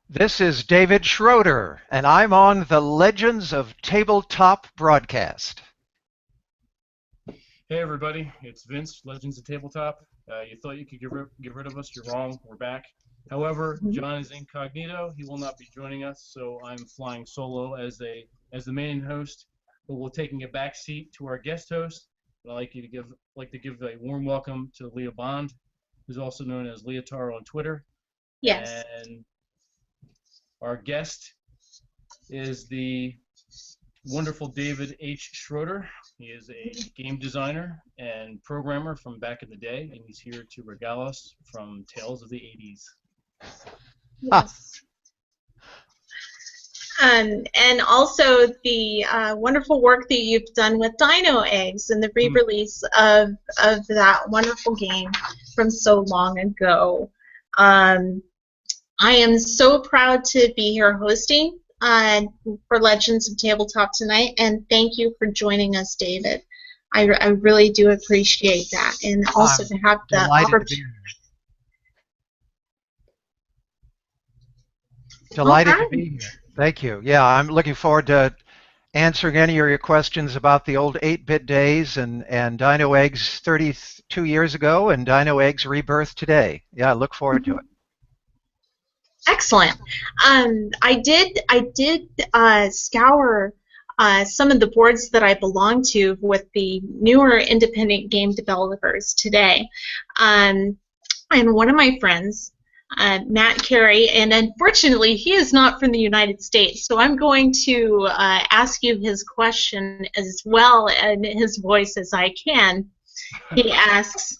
This is David Schroeder, and I'm on the Legends of Tabletop broadcast. Hey everybody, it's Vince, Legends of Tabletop. You thought you could get rid of us, you're wrong, we're back. However, John is incognito, he will not be joining us, so I'm flying solo as the main host, but we're taking a back seat to our guest host. I'd like to give a warm welcome to Leah Bond, who's also known as Leotaro on Twitter. Yes. And our guest is the wonderful David H Schroeder. He is a game designer and programmer from back in the day, and he's here to regale us from tales of the 80s. Yes. And also the wonderful work that you've done with Dino Eggs and the re-release of that wonderful game from so long ago. I am so proud to be here hosting for Legends of Tabletop tonight, and thank you for joining us, David. I really do appreciate that, and also to have the opportunity. Delighted to be here. Thank you. Yeah, I'm looking forward to answering any of your questions about the old 8-bit days and Dino Eggs 32 years ago and Dino Eggs Rebirth today. Yeah, I look forward to it. Excellent. I did scour some of the boards that I belong to with the newer independent game developers today. And one of my friends, Matt Carey, and unfortunately he is not from the United States, so I'm going to ask you his question as well in his voice as I can. He asks,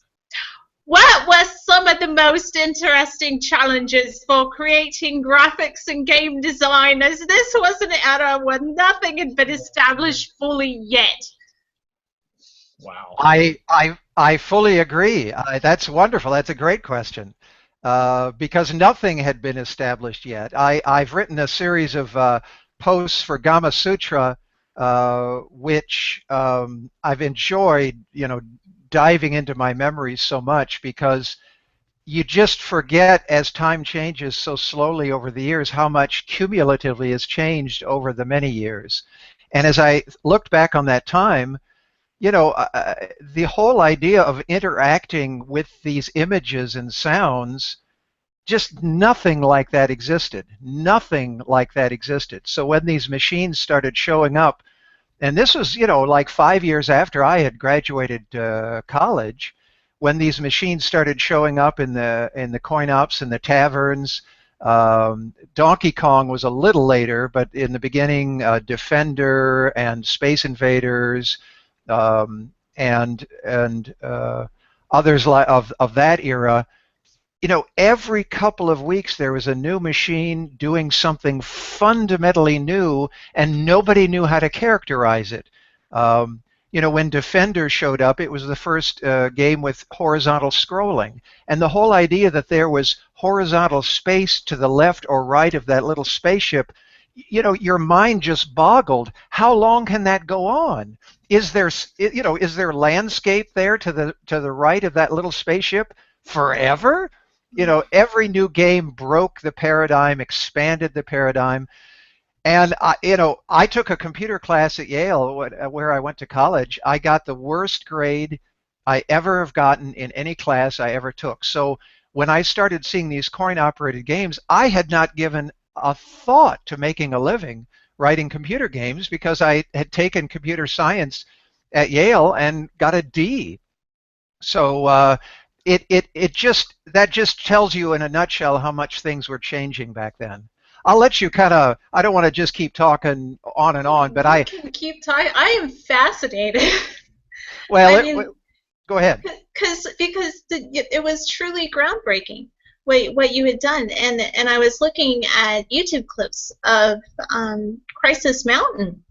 what were some of the most interesting challenges for creating graphics and game design, as this was an era when nothing had been established fully yet? Wow. I fully agree. That's wonderful. That's a great question. Because nothing had been established yet. I've written a series of posts for Gama Sutra, which I've enjoyed, diving into my memories so much, because you just forget as time changes so slowly over the years how much cumulatively has changed over the many years. And as I looked back on that time, the whole idea of interacting with these images and sounds, just nothing like that existed. Nothing like that existed. So when these machines started showing up, and this was, like 5 years after I had graduated college, when these machines started showing up in the coin-ops and the taverns. Donkey Kong was a little later, but in the beginning, Defender and Space Invaders, and others of that era. Every couple of weeks there was a new machine doing something fundamentally new, and nobody knew how to characterize it. When Defender showed up, it was the first game with horizontal scrolling, and the whole idea that there was horizontal space to the left or right of that little spaceship, your mind just boggled. How long can that go on? Is there landscape there to the right of that little spaceship forever? Every new game broke the paradigm, expanded the paradigm. And I took a computer class at Yale, where I went to college. I got the worst grade I ever have gotten in any class I ever took. So when I started seeing these coin-operated games, I had not given a thought to making a living writing computer games, because I had taken computer science at Yale and got a D. So that just tells you in a nutshell how much things were changing back then. I'll let you I don't want to just keep talking on and on, but I can keep talking. I am fascinated. Well, go ahead. Because it was truly groundbreaking what you had done, and I was looking at YouTube clips of Crisis Mountain,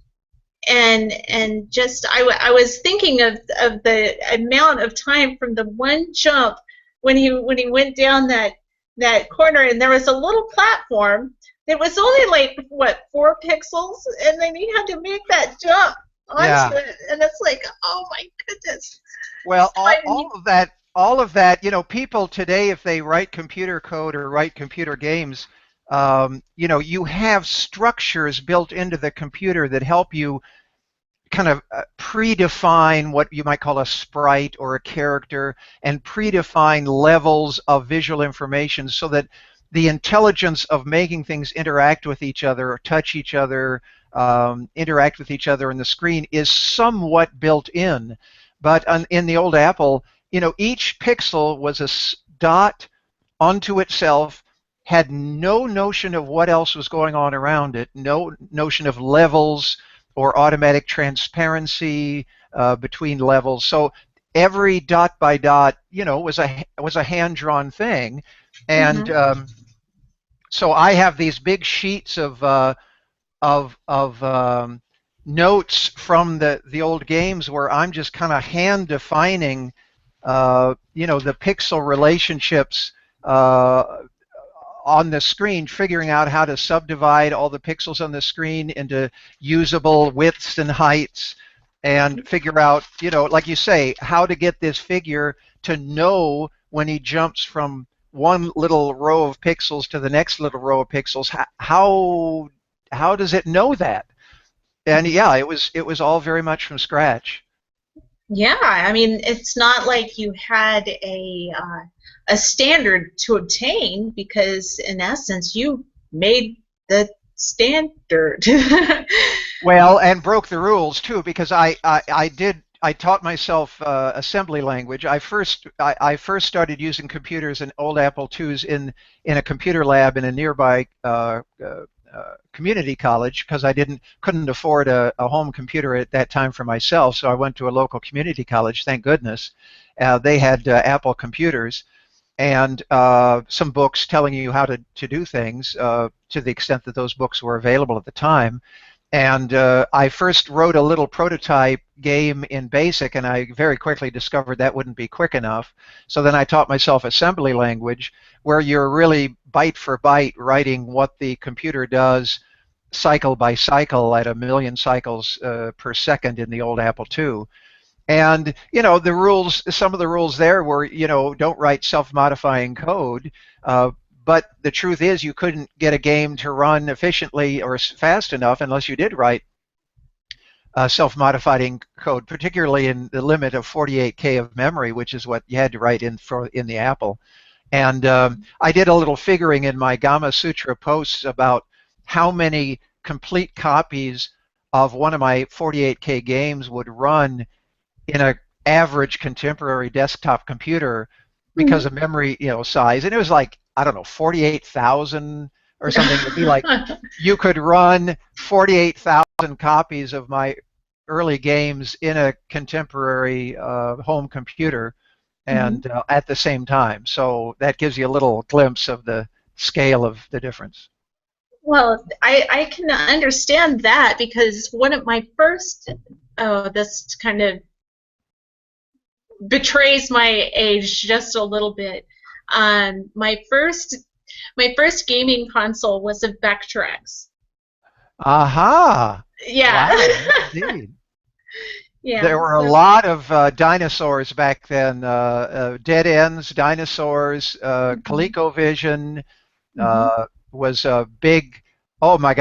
and just I was thinking of the amount of time from the one jump when he went down that corner, and there was a little platform that was only like, what, 4 pixels, and then he had to make that jump onto it, and it's like, oh my goodness. Well, all of that, people today, if they write computer code or write computer games, you have structures built into the computer that help you kind of predefine what you might call a sprite or a character and predefine levels of visual information so that the intelligence of making things interact with each other or touch each other, interact with each other on the screen is somewhat built in. But in the old Apple, each pixel was a dot unto itself, had no notion of what else was going on around it, no notion of levels or automatic transparency between levels. So every dot by dot, was a hand-drawn thing, and so I have these big sheets of notes from the old games where I'm just kind of hand defining, the pixel relationships on the screen, figuring out how to subdivide all the pixels on the screen into usable widths and heights, and figure out, like you say, how to get this figure to know when he jumps from one little row of pixels to the next little row of pixels. How does it know that? And yeah, it was all very much from scratch. Yeah, I mean, it's not like you had a standard to obtain because, in essence, you made the standard. Well, and broke the rules too, because I taught myself assembly language. I first started using computers and old Apple IIs in a computer lab in a nearby community college because I couldn't afford a home computer at that time for myself. So I went to a local community college. Thank goodness, they had Apple computers and some books telling you how to do things to the extent that those books were available at the time. And I first wrote a little prototype game in BASIC, and I very quickly discovered that wouldn't be quick enough. So then I taught myself assembly language, where you're really byte for byte writing what the computer does cycle by cycle at 1,000,000 cycles per second in the old Apple II. And the rules, some of the rules there were, don't write self-modifying code. But the truth is, you couldn't get a game to run efficiently or fast enough unless you did write self-modifying code, particularly in the limit of 48K of memory, which is what you had to write in the Apple. And I did a little figuring in my Gama Sutra posts about how many complete copies of one of my 48K games would run in an average contemporary desktop computer because of memory, size. And it was like, I don't know, 48,000 or something. It'd be like you could run 48,000 copies of my early games in a contemporary home computer and at the same time. So that gives you a little glimpse of the scale of the difference. Well, I can understand that because one of my first, this kind of betrays my age just a little bit. My first gaming console was a Vectrex. Aha! Yeah. Wow, indeed. Yeah. There were a lot of dinosaurs back then. Dead ends, dinosaurs, ColecoVision was a big. Oh my God!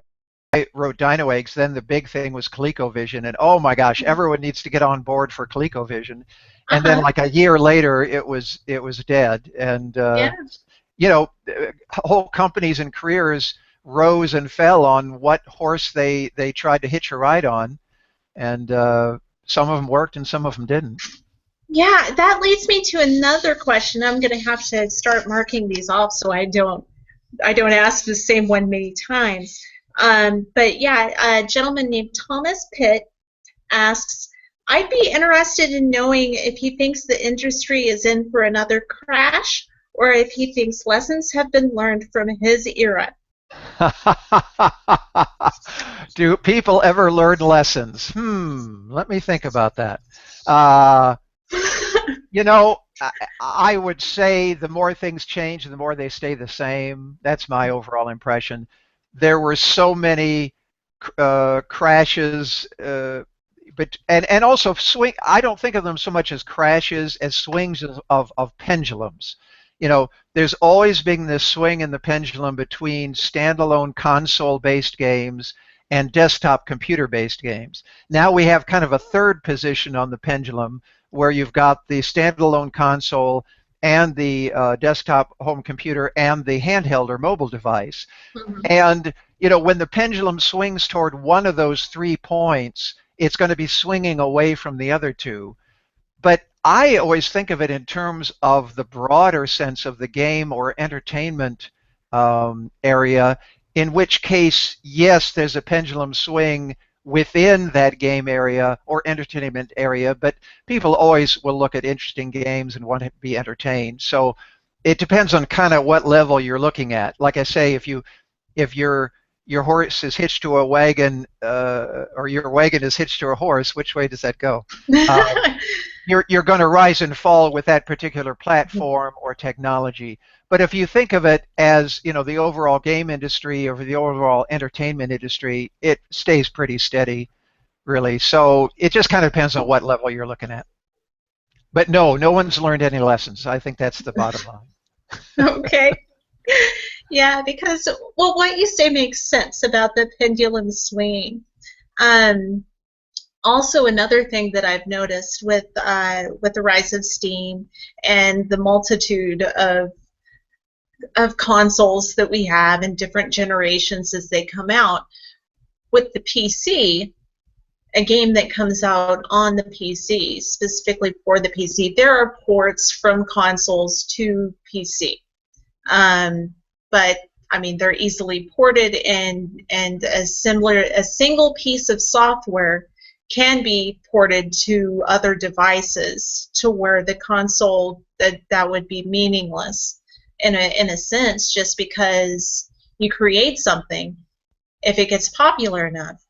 I wrote Dino Eggs. Then the big thing was ColecoVision, and oh my gosh, everyone needs to get on board for ColecoVision. And then, like a year later, it was dead. And Yeah. Whole companies and careers rose and fell on what horse they tried to hitch a ride on, and some of them worked and some of them didn't. Yeah, that leads me to another question. I'm going to have to start marking these off so I don't ask the same one many times. But yeah, a gentleman named Thomas Pitt asks, I'd be interested in knowing if he thinks the industry is in for another crash or if he thinks lessons have been learned from his era. Do people ever learn lessons? Let me think about that. I would say the more things change, the more they stay the same. That's my overall impression. There were so many crashes, but also swing. I don't think of them so much as crashes as swings of pendulums. there's always been this swing in the pendulum between standalone console-based games and desktop computer-based games. Now we have kind of a third position on the pendulum where you've got the standalone console and the desktop home computer and the handheld or mobile device. Mhm. And when the pendulum swings toward one of those 3 points, it's going to be swinging away from the other two. But I always think of it in terms of the broader sense of the game or entertainment area, in which case, yes, there's a pendulum swing within that game area or entertainment area, but people always will look at interesting games and want to be entertained. So it depends on kind of what level you're looking at. Like I say, if your horse is hitched to a wagon, or your wagon is hitched to a horse, which way does that go? You're going to rise and fall with that particular platform or technology. But if you think of it as the overall game industry or the overall entertainment industry, it stays pretty steady, really. So it just kind of depends on what level you're looking at. But no one's learned any lessons. I think that's the bottom line. Okay. Yeah, because what you say makes sense about the pendulum swinging. Also, another thing that I've noticed with the rise of Steam and the multitude of consoles that we have in different generations as they come out, with the PC, a game that comes out on the PC, specifically for the PC, there are ports from consoles to PC. But I mean, they're easily ported, and a single piece of software can be ported to other devices, to where the console that would be meaningless in a sense, just because you create something. If it gets popular enough,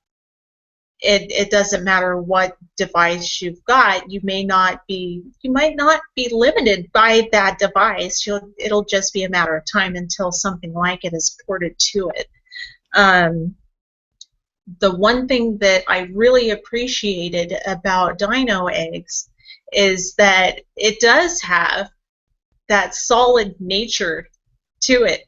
it doesn't matter what device you've got. You might not be limited by that device. It'll just be a matter of time until something like it is ported to it. The one thing that I really appreciated about Dino Eggs is that it does have that solid nature to it.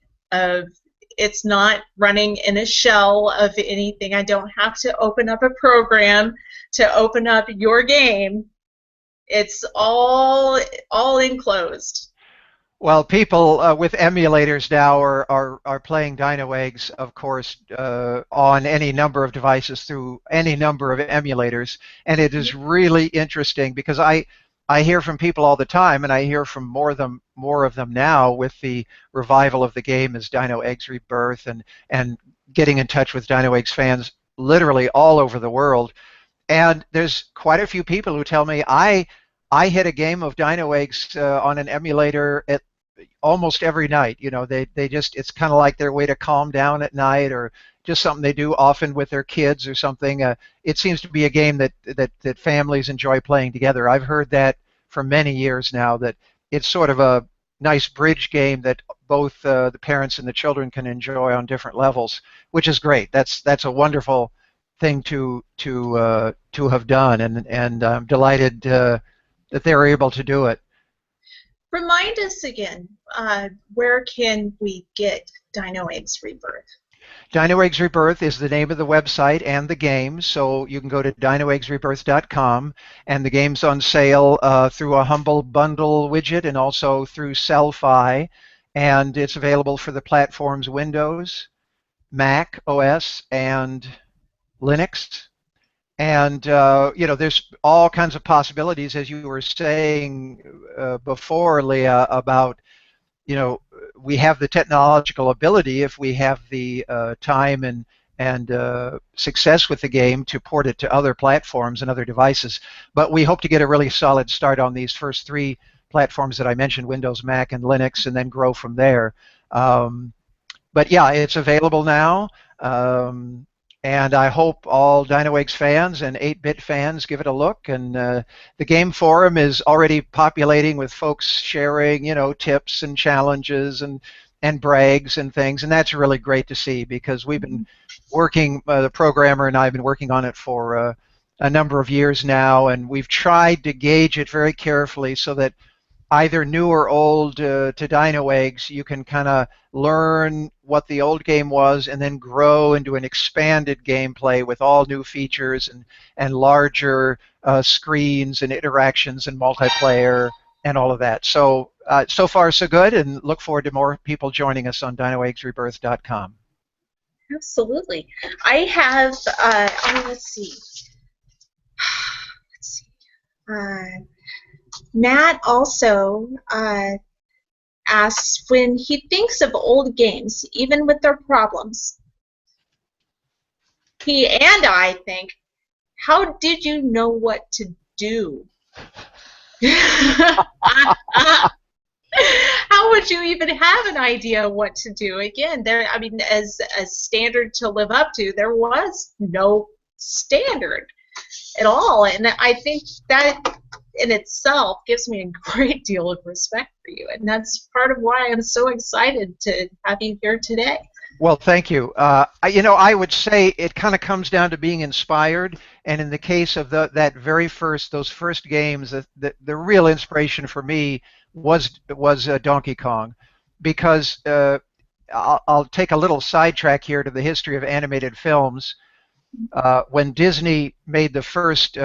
It's not running in a shell of anything. I don't have to open up a program to open up your game. It's all enclosed. Well, people with emulators now are playing Dino Eggs, of course, on any number of devices through any number of emulators, and it is really interesting because I hear from people all the time, and I hear from more of them now with the revival of the game as Dino Eggs Rebirth, and getting in touch with Dino Eggs fans literally all over the world. And there's quite a few people who tell me I hit a game of Dino Eggs on an emulator at almost every night. They just, it's kind of like their way to calm down at night, or just something they do often with their kids or something. It seems to be a game that families enjoy playing together. I've heard that for many years now, that it's sort of a nice bridge game that both the parents and the children can enjoy on different levels, which is great. That's a wonderful thing to have done, and I'm delighted that they were able to do it. Remind us again, where can we get Dino Eggs Rebirth? Dino Eggs Rebirth is the name of the website and the game, so you can go to dinoeggsrebirth.com, and the game's on sale through a Humble Bundle widget and also through Sellfy, and it's available for the platforms Windows, Mac OS, and Linux. And there's all kinds of possibilities, as you were saying before, Leah, about we have the technological ability, if we have the time and success with the game, to port it to other platforms and other devices. But we hope to get a really solid start on these first 3 platforms that I mentioned, Windows, Mac, and Linux, and then grow from there. But yeah, it's available now. And I hope all Dino Eggs fans and 8-bit fans give it a look. And the game forum is already populating with folks sharing, tips and challenges and brags and things. And that's really great to see, because we've been working, the programmer and I have been working on it for a number of years now, and we've tried to gauge it very carefully so that either new or old to Dino Eggs, you can kind of learn what the old game was and then grow into an expanded gameplay with all new features and larger screens and interactions and multiplayer and all of that. So so far so good, and look forward to more people joining us on DinoEggsRebirth.com. Absolutely. I have, let's see. Matt also asks, when he thinks of old games, even with their problems, he and I think, how did you know what to do? How would you even have an idea what to do? Again, I mean, as a standard to live up to, there was no standard at all. And I think that in itself gives me a great deal of respect for you. And that's part of why I'm so excited to have you here today. Well, thank you. I would say it kind of comes down to being inspired. And in the case of those first games, the real inspiration for me was Donkey Kong, because I'll take a little sidetrack here to the history of animated films. When Disney made the first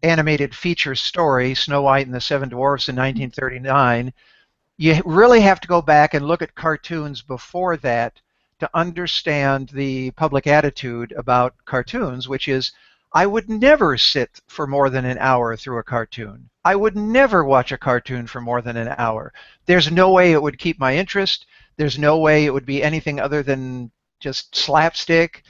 animated feature story, Snow White and the Seven Dwarfs, in 1939, you really have to go back and look at cartoons before that to understand the public attitude about cartoons, which is, I would never sit for more than an hour through a cartoon. I would never watch a cartoon for more than an hour. There's no way it would keep my interest. There's no way it would be anything other than just slapstick.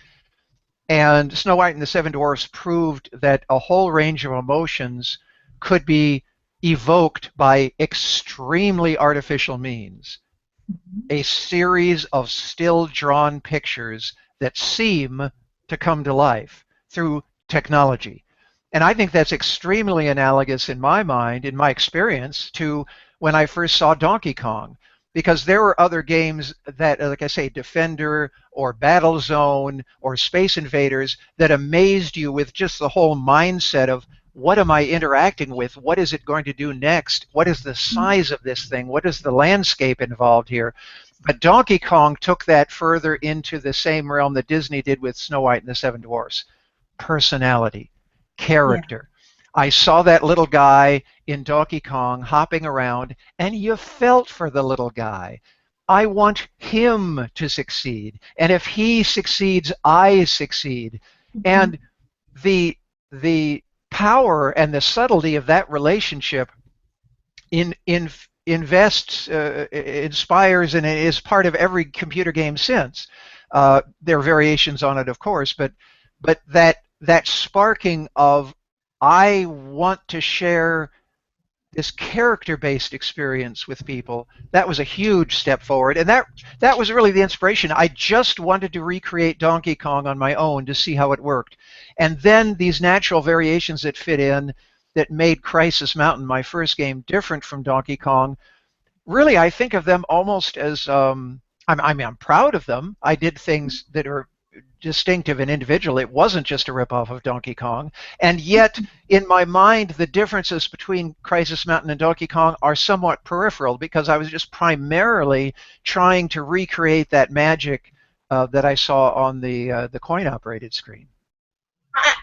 And Snow White and the Seven Dwarfs proved that a whole range of emotions could be evoked by extremely artificial means. A series of still drawn pictures that seem to come to life through technology. And I think that's extremely analogous in my mind, in my experience, to when I first saw Donkey Kong. Because there were other games that, like I say, Defender or Battlezone or Space Invaders, that amazed you with just the whole mindset of, what am I interacting with? What is it going to do next? What is the size of this thing? What is the landscape involved here? But Donkey Kong took that further into the same realm that Disney did with Snow White and the Seven Dwarfs. Personality, character. Yeah. I saw that little guy in Donkey Kong hopping around, and you felt for the little guy. I want him to succeed. And if he succeeds, I succeed. And the power and the subtlety of that relationship inspires, and is part of every computer game since. There are variations on it, of course, but that sparking of, I want to share this character-based experience with people, that was a huge step forward. And that was really the inspiration. I just wanted to recreate Donkey Kong on my own to see how it worked. And then these natural variations that fit in, that made Crisis Mountain, my first game, different from Donkey Kong. Really, I think of them almost as, I'm proud of them. I did things that are distinctive and individual. It wasn't just a ripoff of Donkey Kong. And yet, in my mind, the differences between Crisis Mountain and Donkey Kong are somewhat peripheral, because I was just primarily trying to recreate that magic that I saw on the coin-operated screen.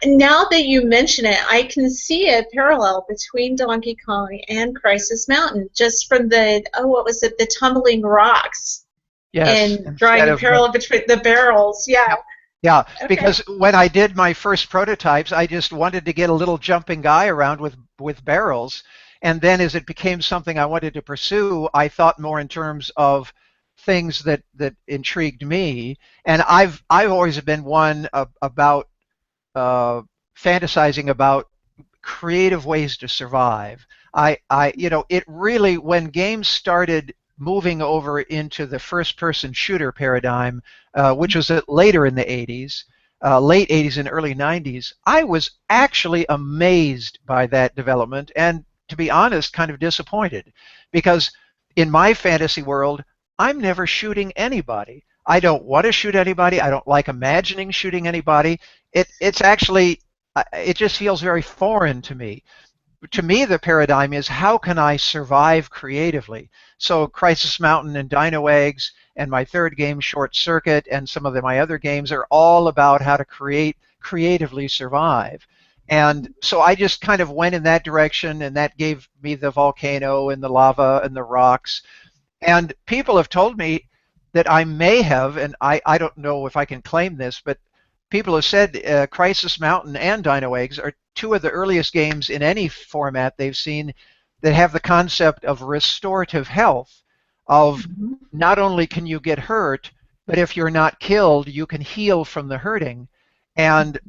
Now that you mention it, I can see a parallel between Donkey Kong and Crisis Mountain, just from the, the tumbling rocks. Yes. And drawing a parallel between the barrels. Yeah. Yeah, okay. Because when I did my first prototypes, I just wanted to get a little jumping guy around with barrels. And then as it became something I wanted to pursue, I thought more in terms of things that intrigued me. And I've always been one about fantasizing about creative ways to survive. It really, when games started moving over into the first-person shooter paradigm, which was later in the 80s, late 80s and early 90s, I was actually amazed by that development, and to be honest, kind of disappointed, because in my fantasy world, I'm never shooting anybody. I don't want to shoot anybody. I don't like imagining shooting anybody. It's actually, it just feels very foreign to me. to me, the paradigm is how can I survive creatively? So Crisis Mountain and Dino Eggs and my third game, Short Circuit, and some of my other games are all about how to creatively survive. And so I just kind of went in that direction, and that gave me the volcano and the lava and the rocks. And people have told me that I may have, and I don't know if I can claim this, but people have said Crisis Mountain and Dino Eggs are two of the earliest games in any format they've seen that have the concept of restorative health, of not only can you get hurt, but if you're not killed, you can heal from the hurting. And,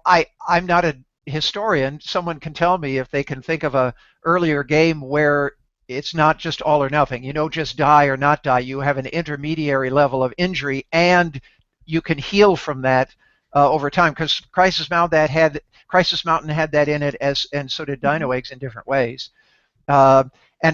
I'm not a historian. Someone can tell me if they can think of a earlier game where it's not just all or nothing. You don't just die or not die. You have an intermediary level of injury, and you can heal from that over time. Because Crisis Mountain had that in it, and so did Dino Eggs in different ways. And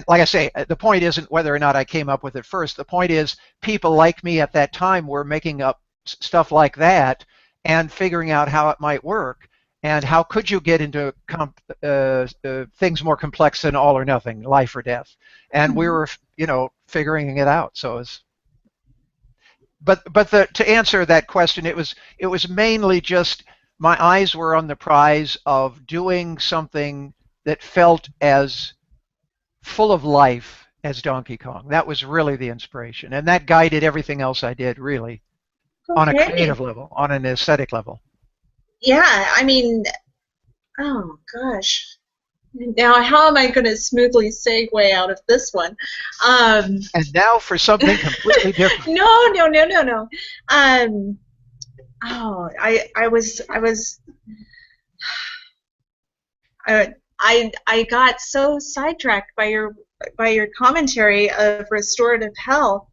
like I say, the point isn't whether or not I came up with it first. The point is people like me at that time were making up stuff like that and figuring out how it might work. And how could you get into things more complex than all or nothing, life or death? And we were, figuring it out. So it's, but to answer that question, it was mainly just my eyes were on the prize of doing something that felt as full of life as Donkey Kong. That was really the inspiration, and that guided everything else I did, really, on a creative level, on an aesthetic level. Yeah, I mean, oh gosh. Now, how am I going to smoothly segue out of this one? And now for something completely different. No. I got so sidetracked by your commentary of restorative health,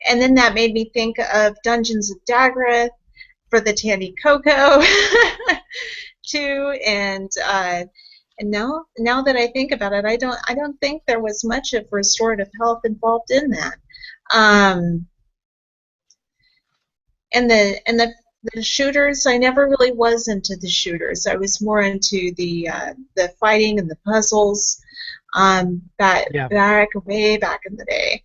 and then that made me think of Dungeons of Daggereth for the Tandy Coco too, and now that I think about it, I don't think there was much of restorative health involved in that. And the shooters, I never really was into the shooters. I was more into the fighting and the puzzles. Way back in the day.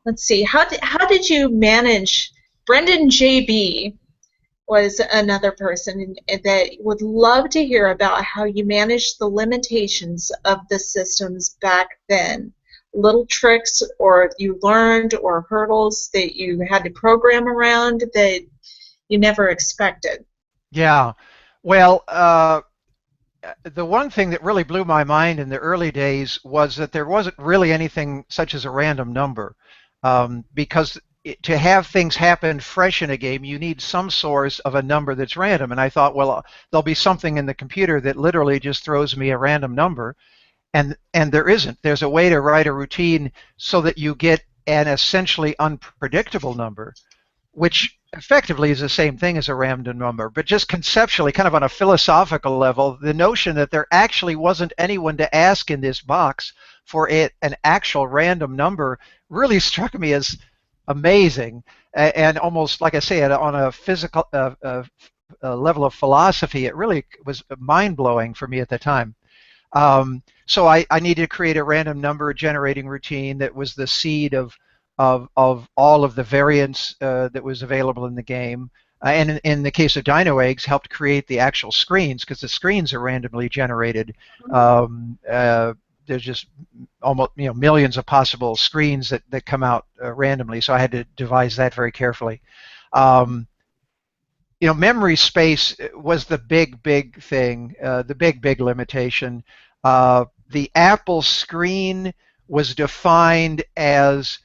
Let's see. How did you manage? Brendan JB was another person that would love to hear about how you managed the limitations of the systems back then. Little tricks or you learned or hurdles that you had to program around that you never expected. Yeah. Well, the one thing that really blew my mind in the early days was that there wasn't really anything such as a random number, because to have things happen fresh in a game, you need some source of a number that's random. And I thought, well, there'll be something in the computer that literally just throws me a random number. And there isn't. There's a way to write a routine so that you get an essentially unpredictable number, which effectively is the same thing as a random number. But just conceptually, kind of on a philosophical level, the notion that there actually wasn't anyone to ask in this box for an actual random number really struck me as amazing, and almost, like I say, on a physical level of philosophy, it really was mind-blowing for me at the time. So I needed to create a random number generating routine that was the seed of all of the variants that was available in the game. And in the case of Dino Eggs, helped create the actual screens, because the screens are randomly generated. There's just almost millions of possible screens that come out randomly, so I had to devise that very carefully. Memory space was the big thing, the big limitation. The Apple screen was defined as,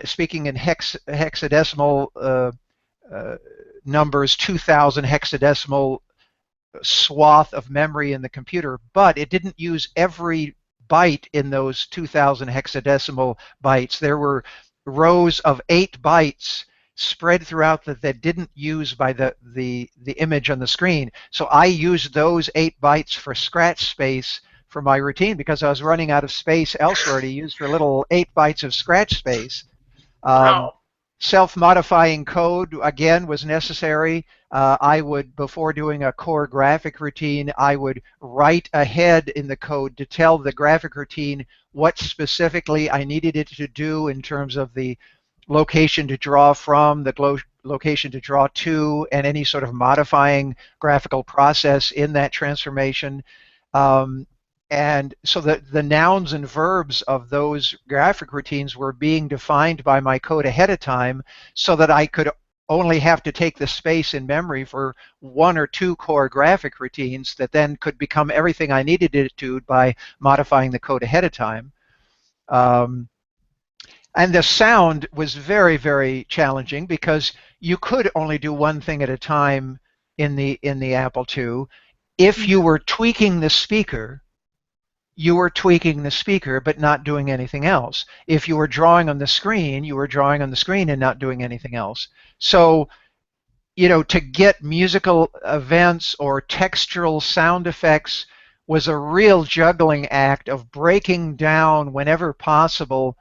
speaking in hexadecimal numbers, 2,000 hexadecimal swath of memory in the computer, but it didn't use every byte in those 2,000 hexadecimal bytes. There were rows of 8 bytes spread throughout that didn't use by the image on the screen. So I used those 8 bytes for scratch space for my routine, because I was running out of space elsewhere to use for little 8 bytes of scratch space. Wow. Self-modifying code, again, was necessary. I would, before doing a core graphic routine, I would write ahead in the code to tell the graphic routine what specifically I needed it to do in terms of the location to draw from, the location to draw to, and any sort of modifying graphical process in that transformation. Um, and so the nouns and verbs of those graphic routines were being defined by my code ahead of time so that I could only have to take the space in memory for one or two core graphic routines that then could become everything I needed it to by modifying the code ahead of time. Um, and the sound was very, very challenging because you could only do one thing at a time in the Apple II. If you were tweaking the speaker, you were tweaking the speaker but not doing anything else. If you were drawing on the screen, you were drawing on the screen and not doing anything else. So, to get musical events or textural sound effects was a real juggling act of breaking down whenever possible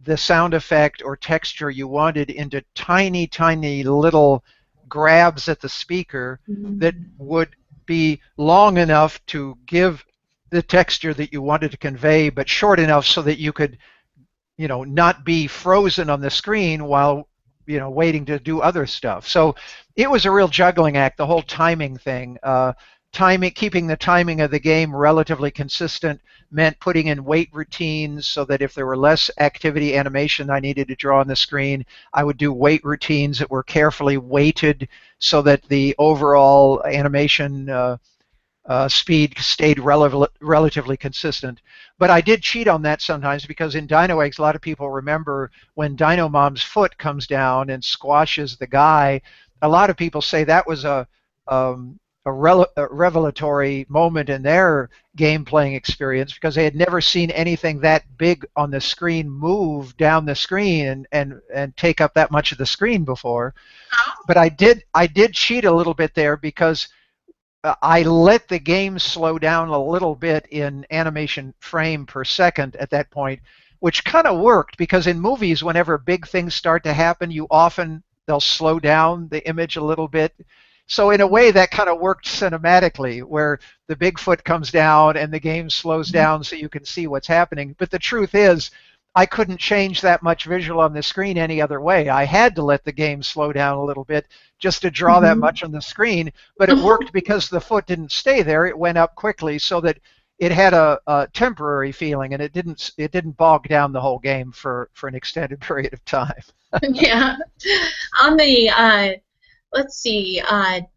the sound effect or texture you wanted into tiny, tiny little grabs at the speaker that would be long enough to give the texture that you wanted to convey, but short enough so that you could, not be frozen on the screen while, waiting to do other stuff. So it was a real juggling act, the whole timing thing. Keeping the timing of the game relatively consistent meant putting in wait routines so that if there were less activity animation I needed to draw on the screen, I would do wait routines that were carefully weighted so that the overall animation speed stayed relatively consistent. But I did cheat on that sometimes because in Dino Eggs, a lot of people remember when Dino Mom's foot comes down and squashes the guy. A lot of people say that was a revelatory moment in their game playing experience because they had never seen anything that big on the screen move down the screen and take up that much of the screen before. But I did cheat a little bit there because I let the game slow down a little bit in animation frame per second at that point, which kind of worked because in movies, whenever big things start to happen, they'll slow down the image a little bit. So in a way, that kind of worked cinematically, where the Bigfoot comes down and the game slows down so you can see what's happening. But the truth is, I couldn't change that much visual on the screen any other way. I had to let the game slow down a little bit just to draw that much on the screen, but it worked because the foot didn't stay there. It went up quickly so that it had a temporary feeling, and it didn't bog down the whole game for an extended period of time. Yeah. On the let's see,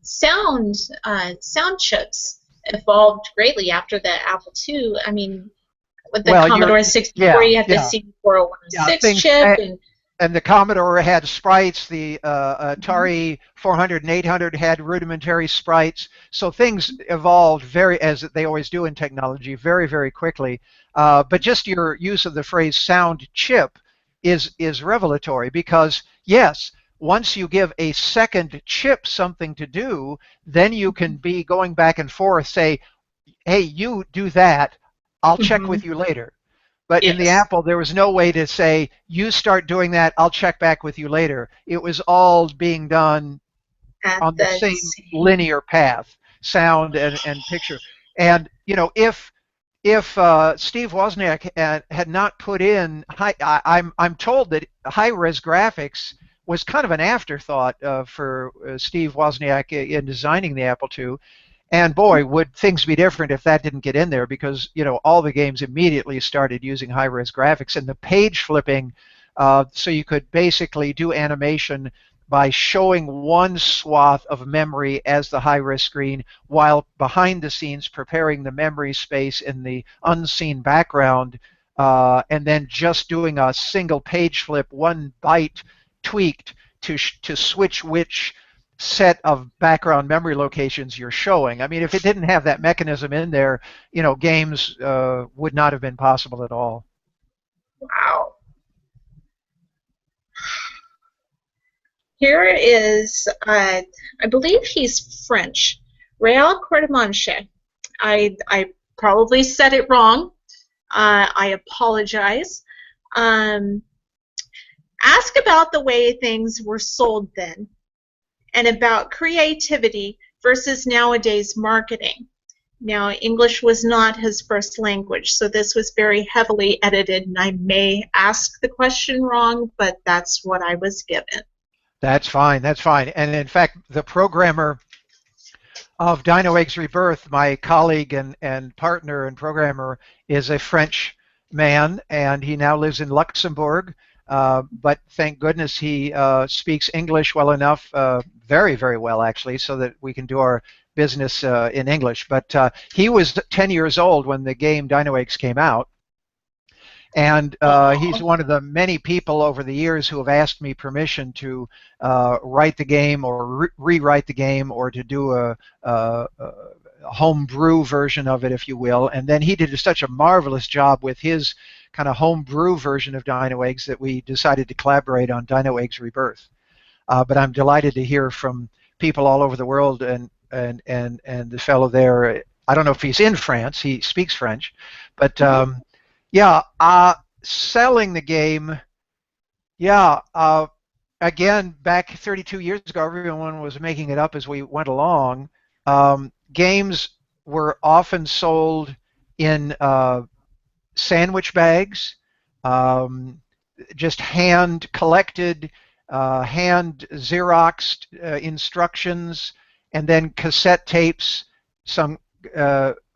sound chips evolved greatly after the Apple II. I mean, with the Commodore 64, you had the C406 chip. And the Commodore had sprites. The Atari 400 and 800 had rudimentary sprites. So things evolved as they always do in technology, very, very quickly. But just your use of the phrase sound chip is revelatory because, yes, once you give a second chip something to do, then you can be going back and forth, say, hey, you do that. I'll check with you later. But in the Apple, there was no way to say, you start doing that, I'll check back with you later. It was all being done on the same linear path, sound and picture. And, if Steve Wozniak had not put in, I'm told that high-res graphics was kind of an afterthought for Steve Wozniak in designing the Apple II. And boy, would things be different if that didn't get in there because, all the games immediately started using high-res graphics and the page flipping, so you could basically do animation by showing one swath of memory as the high-res screen while behind the scenes preparing the memory space in the unseen background, and then just doing a single page flip, one byte tweaked to switch which set of background memory locations you're showing. I mean, if it didn't have that mechanism in there, games would not have been possible at all. Wow. Here is, I believe he's French, Réal Courtemanche. I probably said it wrong. I apologize. Asks ask about the way things were sold then and about creativity versus nowadays marketing. Now, English was not his first language, so this was very heavily edited, and I may ask the question wrong, but that's what I was given. That's fine. That's fine. And in fact, the programmer of Dino Eggs Rebirth, my colleague and partner and programmer, is a French man, and he now lives in Luxembourg. But thank goodness he speaks English well enough, very, very well actually, so that we can do our business in English. But he was 10 years old when the game Dino Eggs came out. And he's one of the many people over the years who have asked me permission to write the game or rewrite the game or to do a homebrew version of it, if you will. And then he did such a marvelous job with his kind of homebrew version of Dino Eggs that we decided to collaborate on Dino Eggs Rebirth. But I'm delighted to hear from people all over the world, and the fellow there, I don't know if he's in France, he speaks French, but yeah, selling the game, yeah, again, back 32 years ago, everyone was making it up as we went along. Games were often sold in sandwich bags, just hand collected, hand Xeroxed instructions, and then cassette tapes. Some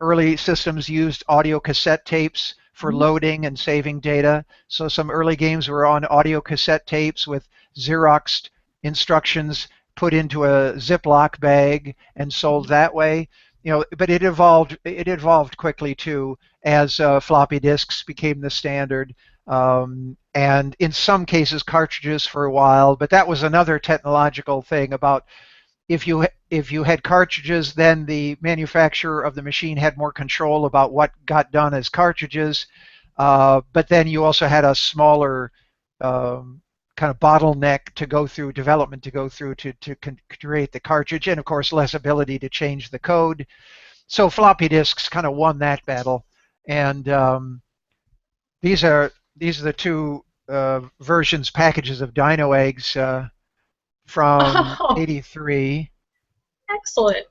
early systems used audio cassette tapes for loading and saving data. So some early games were on audio cassette tapes with Xeroxed instructions put into a Ziploc bag and sold that way. But it evolved quickly too as floppy disks became the standard, and in some cases cartridges for a while. But that was another technological thing about if you had cartridges, then the manufacturer of the machine had more control about what got done as cartridges. But then you also had a smaller kind of bottleneck to go through, development to go through to create the cartridge, and of course less ability to change the code. So floppy disks kind of won that battle. And these are the two packages of Dino Eggs from '83. Excellent.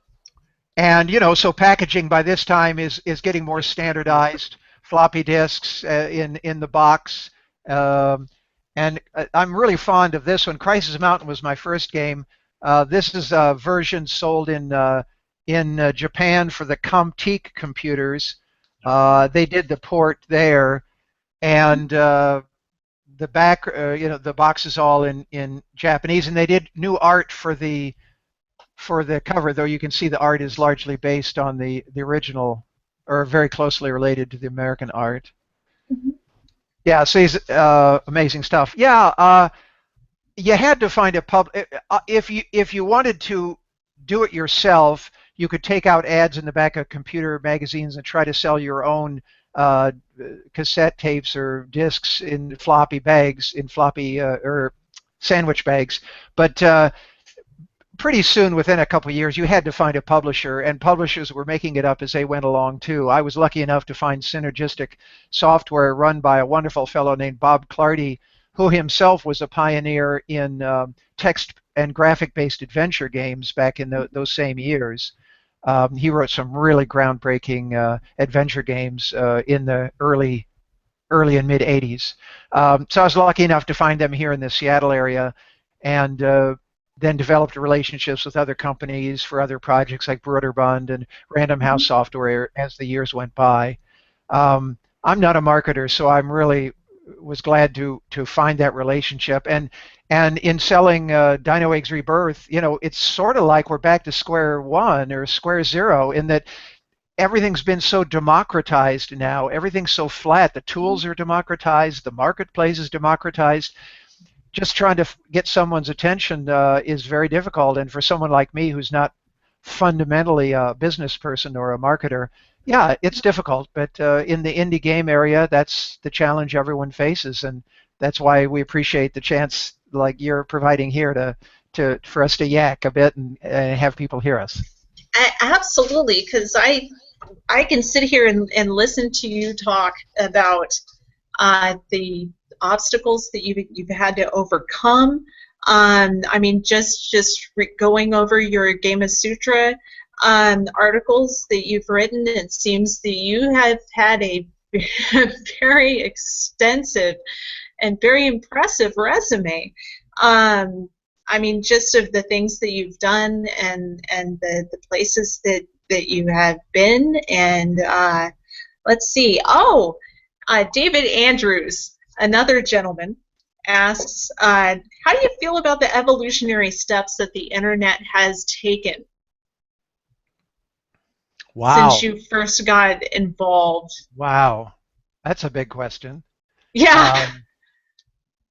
And so packaging by this time is getting more standardized. Floppy disks in the box, and I'm really fond of this one. Crisis Mountain was my first game. This is a version sold in Japan for the Comteek computers. They did the port there, and the back, the box is all in Japanese, and they did new art for the cover, though you can see the art is largely based on the original, or very closely related to the American art. Mm-hmm. Yeah, so these amazing stuff. Yeah, you had to find a if you wanted to do it yourself, you could take out ads in the back of computer magazines and try to sell your own cassette tapes or discs in floppy bags, or sandwich bags. But pretty soon, within a couple of years, you had to find a publisher, and publishers were making it up as they went along too. I was lucky enough to find synergistic software run by a wonderful fellow named Bob Clardy, who himself was a pioneer in text and graphic-based adventure games back in those same years. He wrote some really groundbreaking adventure games in the early and mid '80s. So I was lucky enough to find them here in the Seattle area, and then developed relationships with other companies for other projects like Broderbund and Random House Software as the years went by. I'm not a marketer, so I'm really was glad to find that relationship. And in selling Dino Eggs Rebirth, it's sort of like we're back to square one or square zero, in that everything's been so democratized now. Everything's so flat. The tools are democratized. The marketplace is democratized. Just trying to get someone's attention is very difficult. And for someone like me, who's not fundamentally a business person or a marketer, yeah, it's difficult. But in the indie game area, that's the challenge everyone faces, and that's why we appreciate the chance like you're providing here for us to yak a bit and have people hear us. Absolutely, because I can sit here and listen to you talk about the obstacles that you've had to overcome. I mean, just going over your Gama Sutra articles that you've written, it seems that you have had a very extensive and very impressive resume. I mean, just of the things that you've done and the places that you have been. And let's see. Oh, David Andrews, another gentleman, asks, how do you feel about the evolutionary steps that the internet has taken Wow. since you first got involved? Wow. That's a big question. Yeah.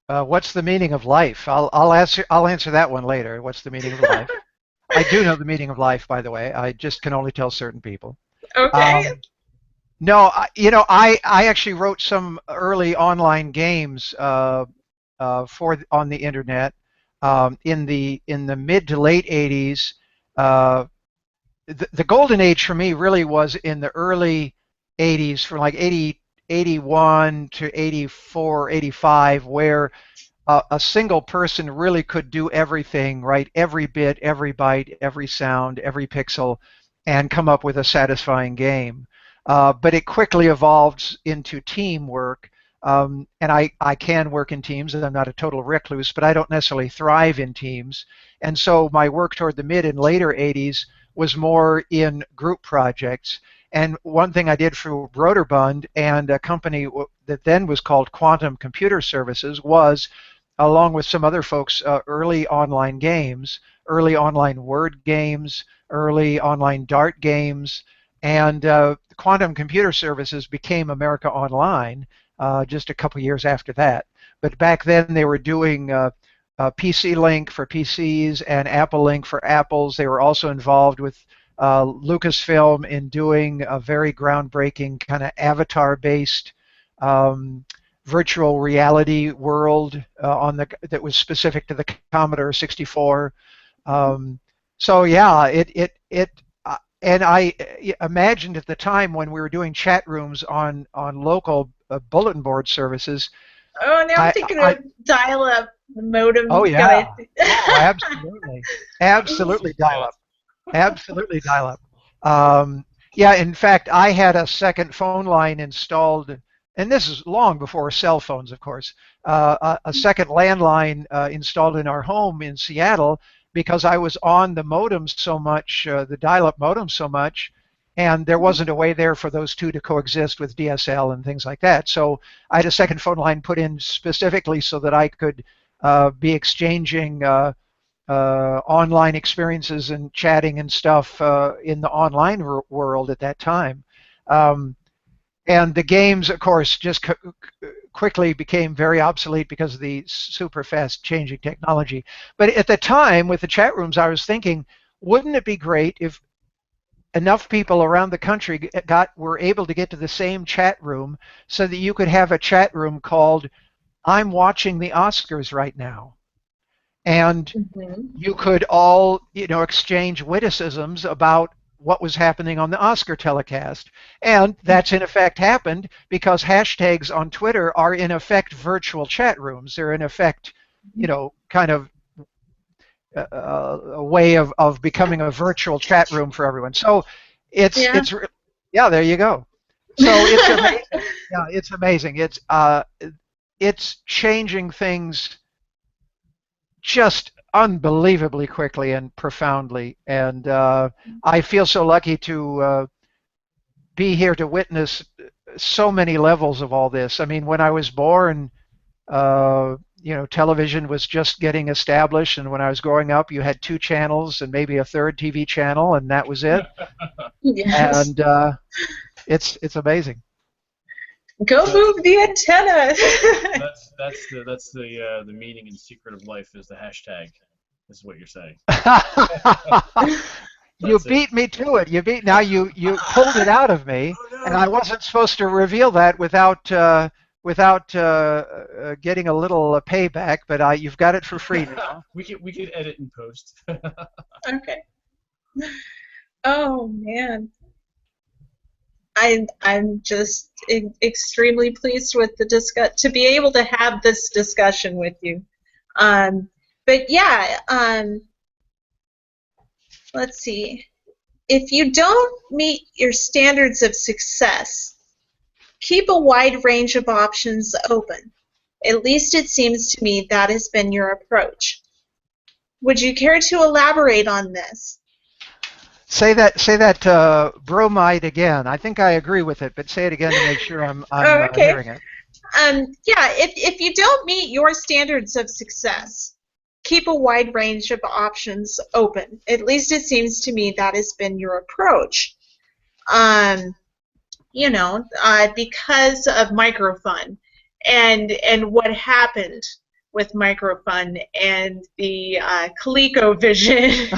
What's the meaning of life? I'll answer that one later. What's the meaning of life? I do know the meaning of life, by the way. I just can only tell certain people. Okay. No, I actually wrote some early online games on the internet in the mid to late 80s. The golden age for me really was in the early 80s, from like 81 to 84, 85, where a single person really could do everything, right? Every bit, every byte, every sound, every pixel, and come up with a satisfying game. But it quickly evolved into teamwork. And I can work in teams, and I'm not a total recluse, but I don't necessarily thrive in teams. And so my work toward the mid and later 80s was more in group projects. And one thing I did for Broderbund and a company that then was called Quantum Computer Services was, along with some other folks, early online games, early online word games, early online Dart games, and Quantum Computer Services became America Online just a couple years after that. But back then they were doing PC Link for PCs and Apple Link for Apples. They were also involved with Lucasfilm in doing a very groundbreaking kind of avatar-based virtual reality world that was specific to the Commodore 64. So yeah, and I imagined at the time when we were doing chat rooms on local bulletin board services. Oh, now I'm thinking of dial-up modem. Oh yeah, oh, absolutely, absolutely dial-up, absolutely dial-up. Yeah, in fact, I had a second phone line installed, and this is long before cell phones, of course, a second landline installed in our home in Seattle because I was on the modem so much, the dial-up modem so much, and there wasn't a way there for those two to coexist with DSL and things like that. So I had a second phone line put in specifically so that I could be exchanging online experiences and chatting and stuff in the online world at that time. And the games, of course, just quickly became very obsolete because of the super fast changing technology. But at the time, with the chat rooms, I was thinking, wouldn't it be great if enough people around the country were able to get to the same chat room so that you could have a chat room called "I'm watching the Oscars right now," and you could all, exchange witticisms about what was happening on the Oscar telecast. And that's in effect happened because hashtags on Twitter are in effect virtual chat rooms. They're in effect, kind of a way of becoming a virtual chat room for everyone. So yeah, there you go. So it's amazing. Yeah, it's amazing. It's changing things just unbelievably quickly and profoundly. And I feel so lucky to be here to witness so many levels of all this. I mean, when I was born, television was just getting established, and when I was growing up, you had 2 channels and maybe a third TV channel, and that was it. Yes. And it's amazing. Go move the antenna. That's the meaning and secret of life is the hashtag. This is what you're saying. You beat me to it. You pulled it out of me, and I wasn't supposed to reveal that without getting a little payback. But you've got it for free now. we could edit and post. Okay. Oh man. I'm just extremely pleased with to be able to have this discussion with you. Um, but yeah, let's see. If you don't meet your standards of success, keep a wide range of options open. At least it seems to me that has been your approach. Would you care to elaborate on this? Say that bromide again. I think I agree with it, but say it again to make sure I'm Oh, okay. hearing it. Yeah, if you don't meet your standards of success, keep a wide range of options open. At least it seems to me that has been your approach. Um, because of microfund and what happened with microfund and the ColecoVision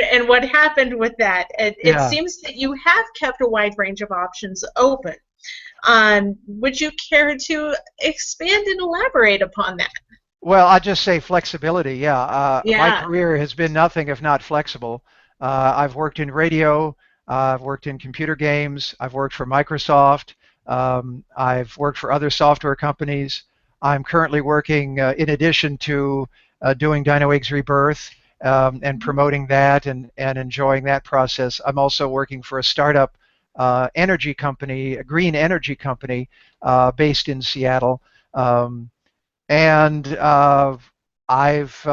and what happened with that. It Yeah. seems that you have kept a wide range of options open. Would you care to expand and elaborate upon that? Well, I'd just say flexibility. Yeah. My Yeah. career has been nothing if not flexible. I've worked in radio. I've worked in computer games. I've worked for Microsoft. I've worked for other software companies. I'm currently working, in addition to doing DynoEggs Rebirth and promoting that and enjoying that process. I'm also working for a startup energy company, a green energy company based in Seattle. Um, and I've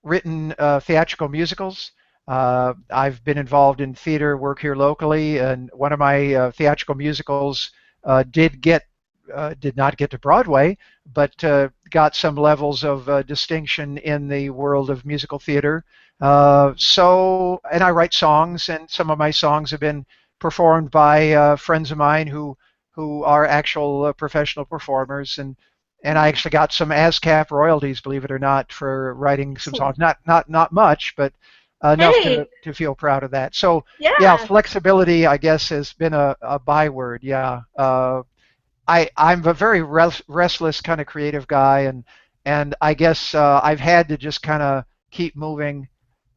written theatrical musicals. I've been involved in theater work here locally, and one of my theatrical musicals did not get to Broadway, but got some levels of distinction in the world of musical theater. And I write songs, and some of my songs have been performed by friends of mine who are actual professional performers, and I actually got some ASCAP royalties, believe it or not, for writing some Excellent. songs. Not much, but enough Hey, to feel proud of that. So yeah, yeah. flexibility, I guess, has been a byword. Yeah, I'm a very restless kind of creative guy, and I guess I've had to just kind of keep moving,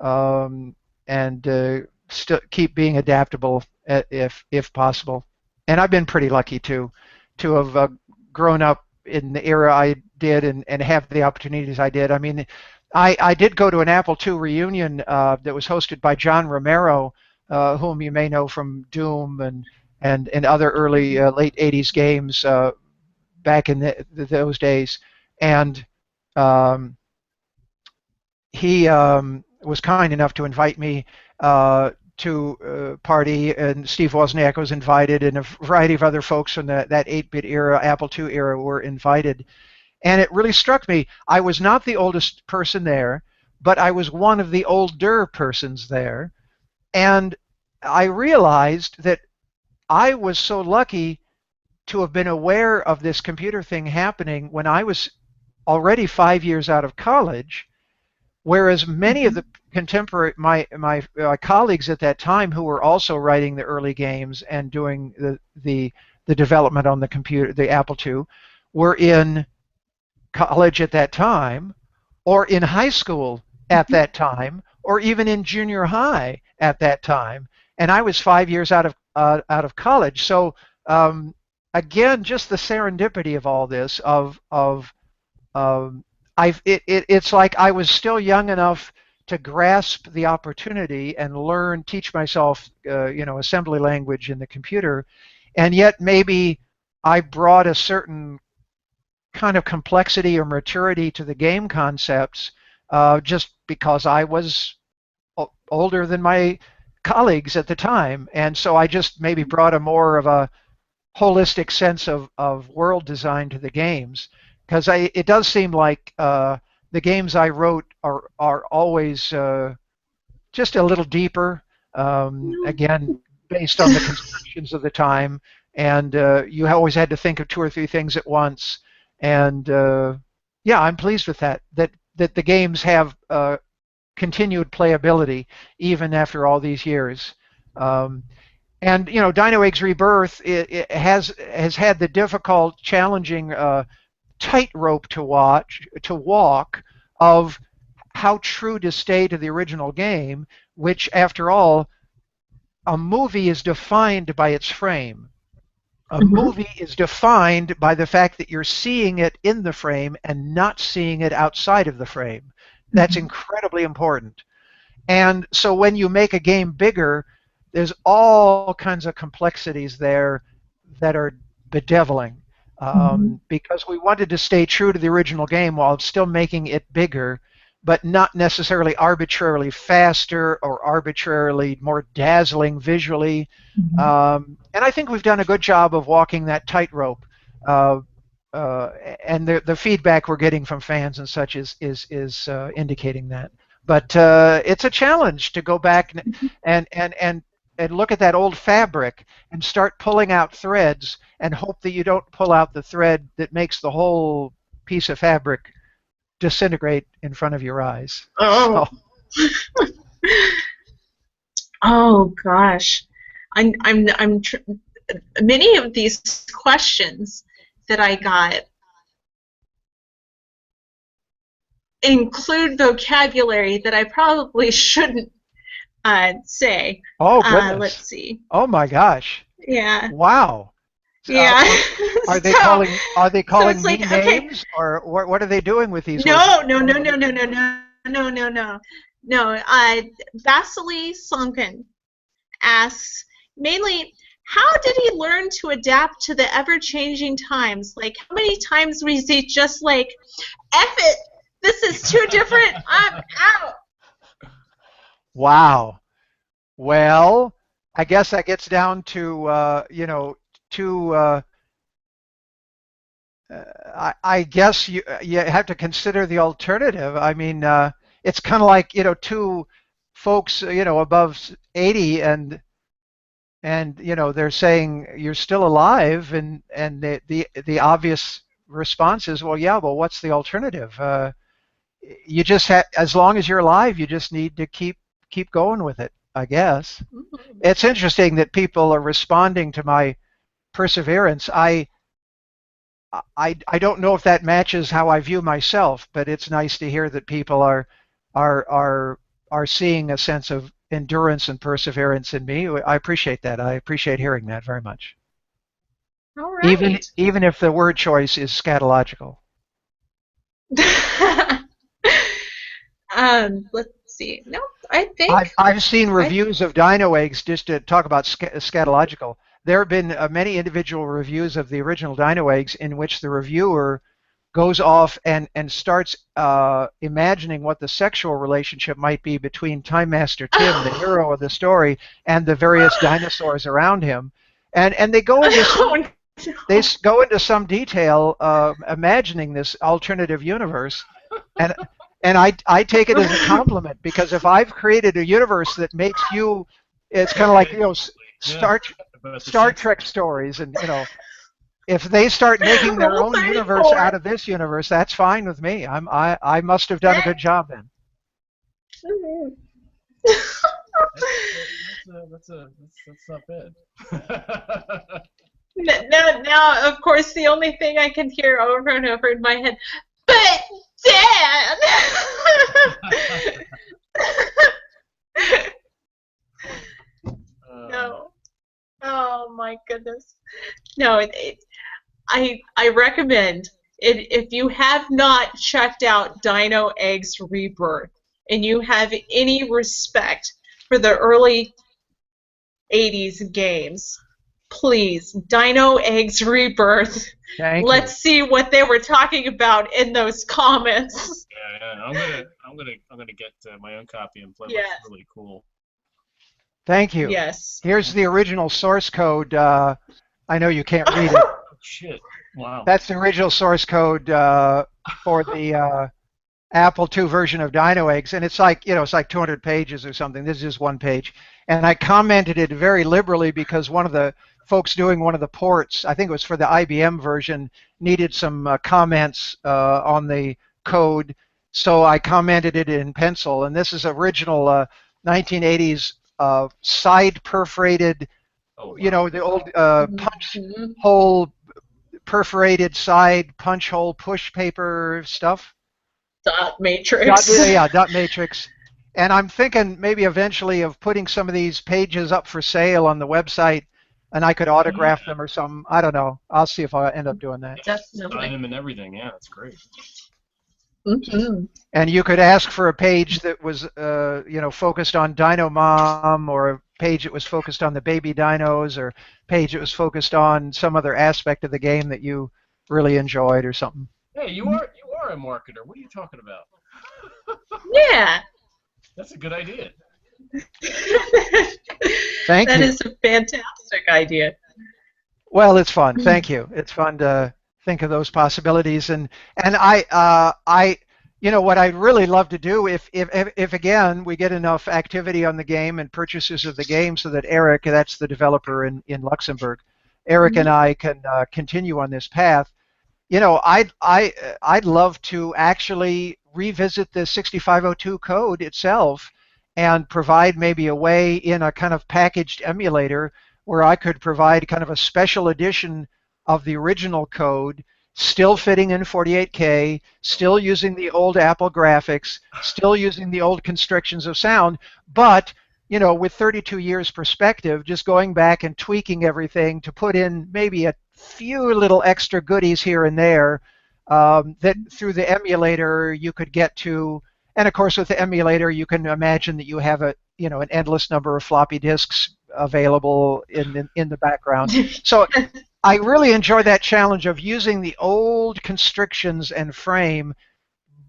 um, and still keep being adaptable if possible. And I've been pretty lucky to have grown up in the era I did and have the opportunities I did. I mean, I did go to an Apple II reunion that was hosted by John Romero, whom you may know from Doom and other early late 80s games back in those days. And um, he was kind enough to invite me to party, and Steve Wozniak was invited, and a variety of other folks from that 8-bit era, Apple II era, were invited. And it really struck me. I was not the oldest person there, but I was one of the older persons there. And I realized that I was so lucky to have been aware of this computer thing happening when I was already 5 years out of college, whereas many of Mhm. the contemporary my colleagues at that time who were also writing the early games and doing the development on the computer, the Apple II, were in college at that time, or in high school at Mhm. that time, or even in junior high at that time. And I was 5 years out of college. So um, again, just the serendipity of all this of um, it's like I was still young enough to grasp the opportunity and teach myself, assembly language in the computer, and yet maybe I brought a certain kind of complexity or maturity to the game concepts just because I was older than my colleagues at the time, and so I just maybe brought a more of a holistic sense of world design to the games, because it does seem like the games I wrote are always just a little deeper. Again, based on the constrictions of the time, and you always had to think of two or three things at once. And yeah, I'm pleased with that. That the games have continued playability even after all these years. Um, and DynoEggs Rebirth it has had the difficult, challenging tightrope to walk of how true to stay to the original game, which, after all, a movie is defined by its frame. A Mhm. movie is defined by the fact that you're seeing it in the frame and not seeing it outside of the frame. That's Mhm. incredibly important. And so when you make a game bigger, there's all kinds of complexities there that are bedeviling, Mhm. because we wanted to stay true to the original game while still making it bigger, but not necessarily arbitrarily faster or arbitrarily more dazzling visually. Mhm. And I think we've done a good job of walking that tightrope. Uh, uh, and the feedback we're getting from fans and such is indicating that. But it's a challenge to go back and and and and look at that old fabric and start pulling out threads and hope that you don't pull out the thread that makes the whole piece of fabric disintegrate in front of your eyes. Oh. So, Oh gosh. Many of these questions that I got include vocabulary that I probably shouldn't say. oh goodness. Let's see. Oh my gosh. Yeah. Wow. So, Yeah. are they So it's calling me like, okay, names, or what are they doing with these words? no, no, no, no, no, no, no, no, no, no. No, Vasily Sunken asks mainly, how did he learn to adapt to the ever-changing times? Like, how many times was he just like, F it, this is too different, I'm out. Wow. Well, I guess that gets down to to I guess you have to consider the alternative. I mean, it's kind of like two folks above 80 and they're saying you're still alive, and the obvious response is, well, yeah, well, what's the alternative? You just as long as you're alive, you just need to keep going with it, I guess. It's interesting that people are responding to my perseverance. I don't know if that matches how I view myself, but it's nice to hear that people are are are seeing a sense of endurance and perseverance in me. I appreciate that. I appreciate hearing that very much. All Even right. even if the word choice is scatological. Let's see. No, I think I've seen I. reviews of dino eggs, just to talk about scatological. There have been many individual reviews of the original dino eggs in which the reviewer goes off and starts imagining what the sexual relationship might be between Time Master Tim, the hero of the story, and the various dinosaurs around him, and Oh they no. go into some detail, imagining this alternative universe, and I take it as a compliment, because if I've created a universe that makes you, it's kind of like Yeah, Star about the Star sex. Trek stories, and if they start making their Rule own universe 34. out of this universe, that's fine with me. I must have done a good job then. That's not bad. Now, of course, the only thing I can hear over and over in my head, but Dad! uh, No. Oh my goodness. No, I recommend it if you have not checked out Dino Eggs Rebirth and you have any respect for the early 80s games, please, Dino Eggs Rebirth. Thank you. Let's see what they were talking about in those comments. yeah, I'm gonna get my own copy and play. It looks Yes. really cool. Thank you. Yes. Here's the original source code. I know you can't read it. Oh shit! Wow. That's the original source code for the Apple II version of Dino Eggs, and it's like 200 pages or something. This is just one page, and I commented it very liberally because one of the folks doing one of the ports, I think it was for the IBM version, needed some comments on the code, so I commented it in pencil. And this is original 1980s side perforated, Oh wow. the old punch Mhm. hole, perforated side punch hole push paper stuff. Dot matrix. Yeah, dot matrix. And I'm thinking maybe eventually of putting some of these pages up for sale on the website, and I could Oh yeah, autograph them or something. I don't know. I'll see if I end up doing that. sign Definitely. them and everything. Yeah, that's great. Hmm. And you could ask for a page that was, focused on Dino Mom, or a page that was focused on the baby dinos, or a page that was focused on some other aspect of the game that you really enjoyed or something. Hey, you are a marketer. What are you talking about? Yeah. That's a good idea. Thank That you. is a fantastic idea. Well, it's fun. Thank you. It's fun to think of those possibilities, and what I'd really love to do if again we get enough activity on the game and purchases of the game, so that Eric, that's the developer in Luxembourg, Eric and Mhm. I can continue on this path. I'd love to actually revisit the 6502 code itself and provide maybe a way in a kind of packaged emulator where I could provide kind of a special edition of the original code, still fitting in 48K, still using the old Apple graphics, still using the old constrictions of sound, but with 32 years perspective, just going back and tweaking everything to put in maybe a few little extra goodies here and there, that through the emulator you could get to. And of course, with the emulator, you can imagine that you have an endless number of floppy disks available in the background. So I really enjoy that challenge of using the old constrictions and frame,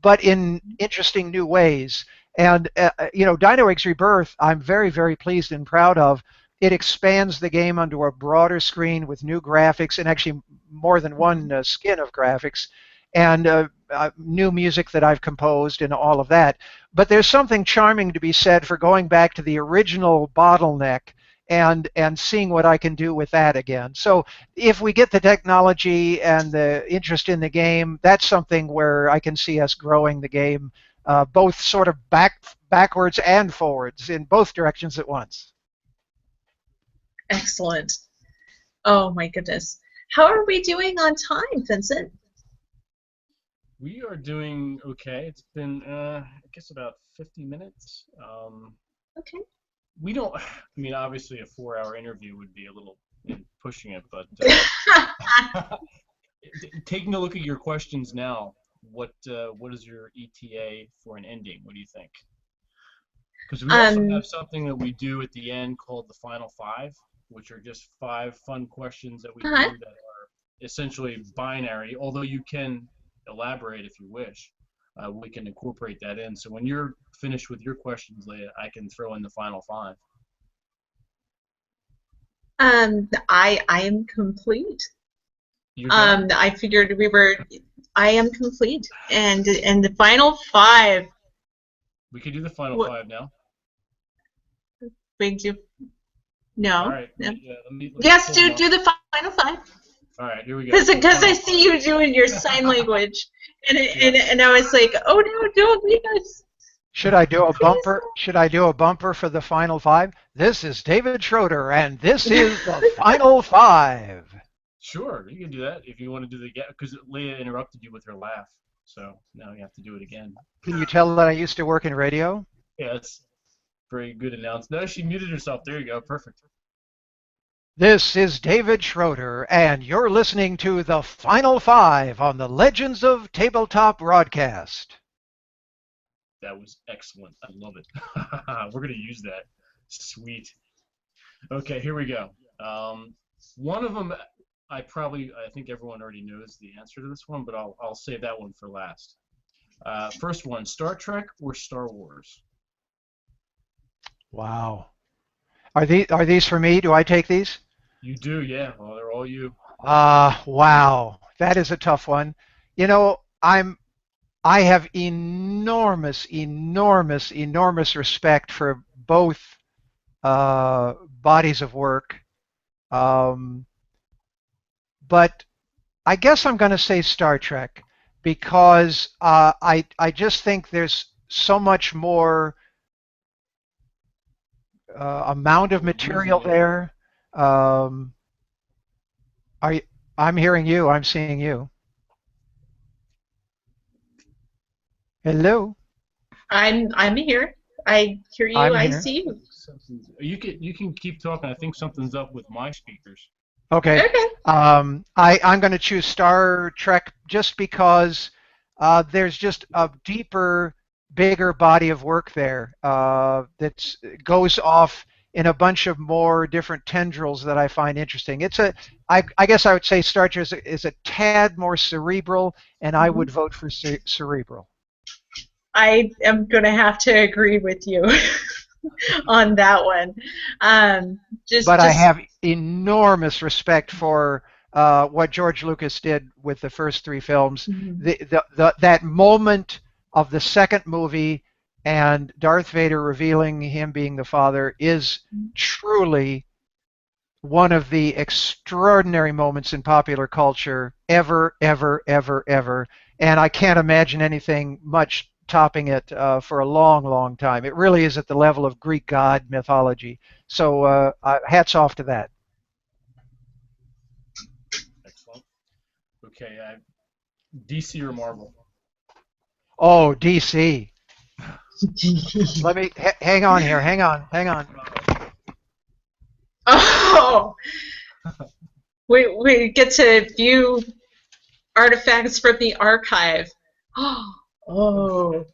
but in interesting new ways. And Dino Eggs Rebirth, I'm very, very pleased and proud of. It expands the game onto a broader screen with new graphics, and actually more than one skin of graphics, and new music that I've composed and all of that. But there's something charming to be said for going back to the original bottleneck and seeing what I can do with that again. So if we get the technology and the interest in the game, that's something where I can see us growing the game, both sort of backwards and forwards in both directions at once. Excellent. Oh my goodness. How are we doing on time, Vincent? We are doing okay. It's been, I guess, about 50 minutes. Okay. We don't. I mean, obviously, a 4-hour interview would be a little pushing it, but taking a look at your questions now, what is your ETA for an ending? What do you think? Because we also um, have something that we do at the end called the final five, which are just 5 fun questions that we uh-huh. do that are essentially binary, although you can elaborate if you wish. We can incorporate that in. So when you're finished with your questions, Leah, I can throw in the final five. I am complete. You're done? I figured we were. I am complete, and the final five. We can do the final What five now. we do? All No, right. no. Let me Yes, pull them do up. the final five. All right, here we go. Because So I final see five. you doing your sign language, Yes. and I was like, oh no, don't leave us, Should I do a please. bumper? Should I do a bumper for the final five? This is David Schroeder, and this No. is the final five. Sure, you can do that if you want to do the gap because Leah interrupted you with her laugh. So now you have to do it again. Can you tell that I used to work in radio? Yeah, that's very good announcement. No, she muted herself. There you go. Perfect. This is David Schroeder, and you're listening to the final five on the Legends of Tabletop broadcast. That was excellent. I love it. We're gonna use that. Sweet. Okay, here we go. One of them, I think everyone already knows the answer to this one, but I'll save that one for last. First one, Star Trek or Star Wars? Wow. Are these for me? Do I take these? You do, yeah. Well, they're all you. Wow. That is a tough one. I have enormous, enormous, enormous respect for both bodies of work. Um, but I guess I'm going to say Star Trek because I just think there's so much more amount of Oh, we're losing material you. there. Um, are you, I'm hearing you. I'm seeing you. Hello. I'm here. I hear you. I'm I here. see you. You can keep talking. I think something's up with my speakers. Okay. Okay. I'm going to choose Star Trek just because there's just a deeper, bigger body of work there that goes off in a bunch of more different tendrils that I find interesting. I guess I would say Star Trek is a tad more cerebral, and I Mhm. would vote for cerebral. I am going to have to agree with you on that one. Um, But I just have enormous respect for what George Lucas did with the first three films. mhm. That moment of the second movie and Darth Vader revealing him being the father is truly one of the extraordinary moments in popular culture ever, ever, ever, ever. And I can't imagine anything much topping it for a long, long time. It really is at the level of Greek god mythology. So hats off to that. Excellent. Okay, DC or Marvel? Oh, DC. Let me hang on here. Hang on. Hang on. Oh, we get to view artifacts from the archive. Oh, whoa,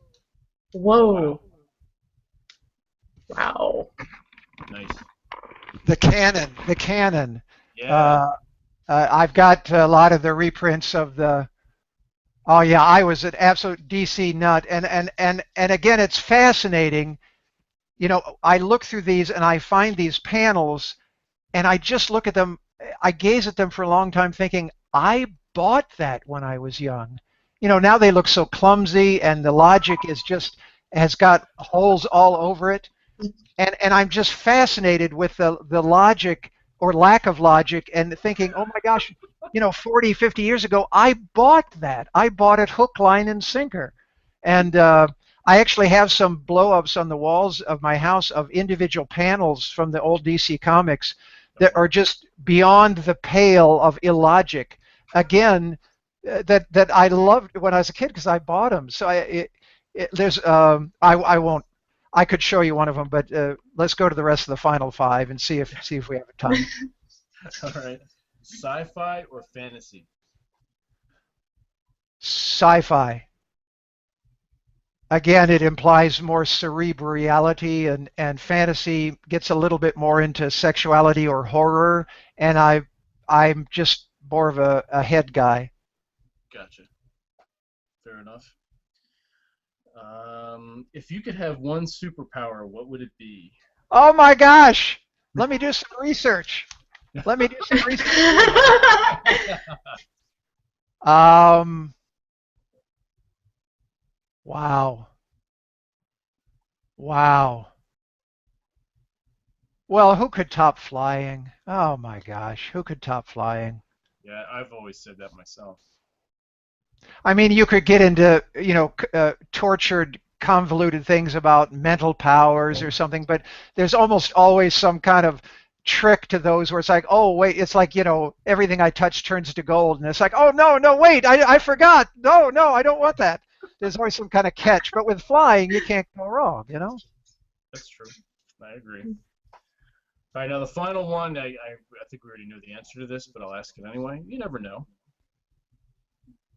Wow. wow. Nice. The canon. The canon. Yeah. Uh, I've got a lot of the reprints of the. Oh yeah, I was an absolute DC nut, and again, it's fascinating. You know, I look through these and I find these panels, and I just look at them. I gaze at them for a long time, thinking, I bought that when I was young. You know, now they look so clumsy, and the logic is just has got holes all over it. And I'm just fascinated with the logic or lack of logic and thinking, oh my gosh, you know, 40, 50 years ago, I bought that. I bought it hook, line, and sinker. And I actually have some blow-ups on the walls of my house of individual panels from the old DC comics that are just beyond the pale of illogic. Again, that I loved when I was a kid because I bought them. So there's I won't I could show you one of them, but let's go to the rest of the final five and see if we have time. All right. Sci-fi or fantasy? Sci-fi. Again, it implies more cerebrality, and fantasy gets a little bit more into sexuality or horror, and I'm just more of a head guy. Gotcha. Fair enough. If you could have one superpower, what would it be? Oh my gosh! Let me do some research. Let me do some research. Um, wow. Wow. Well, who could top flying? Oh my gosh, who could top flying? Yeah, I've always said that myself. I mean, you could get into, tortured, convoluted things about mental powers or something, but there's almost always some kind of trick to those where it's like, oh, wait, it's like, everything I touch turns to gold. And it's like, oh, no, no, wait, I forgot. No, no, I don't want that. There's always some kind of catch. But with flying, you can't go wrong, you know? That's true. I agree. All right, now the final one. I think we already know the answer to this, but I'll ask it anyway. You never know.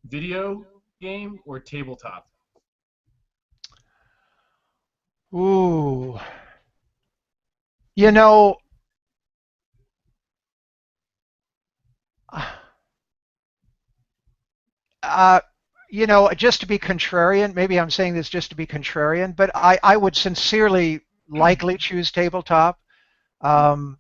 Video game or tabletop? Ooh. You know, uh, just to be contrarian, maybe I'm saying this just to be contrarian, but I would sincerely likely choose tabletop. Um,